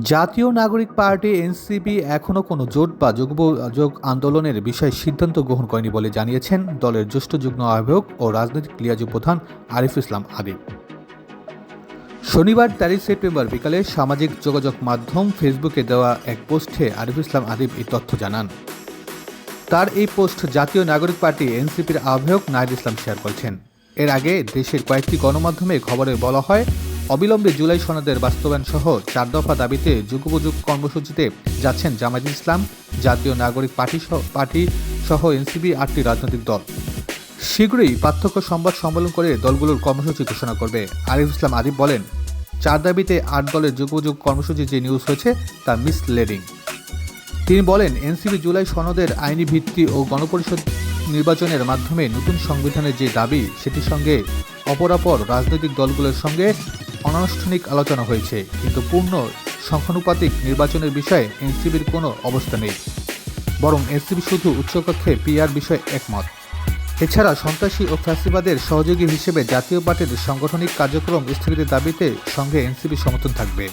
জাতীয় নাগরিক party NCP এখনও কোনো জোট বা যোগ আন্দোলনের বিষয়ে সিদ্ধান্ত গ্রহণ করেনি বলে জানিয়েছেন দলের জ্যেষ্ঠ যুগ্ম আহ্বায়ক ও রাজনৈতিক লিয়াজু প্রধান আরিফ ইসলাম আদিব। শনিবার 23 সেপ্টেম্বর বিকালে সামাজিক যোগাযোগ মাধ্যম ফেসবুকে দেওয়া এক পোস্টে আরিফ ইসলাম আদিব এই তথ্য জানান। তার এই পোস্ট জাতীয় নাগরিক পার্টি এনসিপির আহ্বায়ক নাহিদ ইসলাম শেয়ার করেছেন। এর আগে দেশের কয়েকটি গণমাধ্যমে খবরে বলা হয়, অবিলম্বে জুলাই সনদের বাস্তবায়ন সহ 4 দফা দাবিতে যুগোপযোগ কর্মসূচিতে যাচ্ছেন জামায়াতে ইসলাম, জাতীয় নাগরিক পার্টি সহ এনসিপি 8টি রাজনৈতিক দল। শীঘ্রই পার্থক্য সংবাদ সম্মেলন করে দলগুলোর কর্মসূচি ঘোষণা করবে। আরিফ ইসলাম আদিব বলেন, 4 দাবিতে 8 দলের যুগোপযোগ কর্মসূচির যে নিউজ হয়েছে তা মিসলিডিং। তিনি বলেন, এনসিপি জুলাই সনদের আইনি ভিত্তি ও গণপরিষদ নির্বাচনের মাধ্যমে নতুন সংবিধানের যে দাবি, সেটির সঙ্গে অপরাপর রাজনৈতিক দলগুলোর সঙ্গে অনানুষ্ঠানিক আলোচনা হয়েছে, কিন্তু পূর্ণ সংখ্যানুপাতিক নির্বাচনের বিষয়ে এনসিপির কোনো অবস্থা নেই। বরং এনসিপি শুধু উচ্চকক্ষে পিআর বিষয়ে একমত। এছাড়া সন্ত্রাসী ও ফ্যাসিবাদের সহযোগী হিসেবে জাতীয় পার্টির সাংগঠনিক কার্যক্রম স্থগিতের দাবিতে সঙ্গে এনসিপি সমর্থন থাকবে।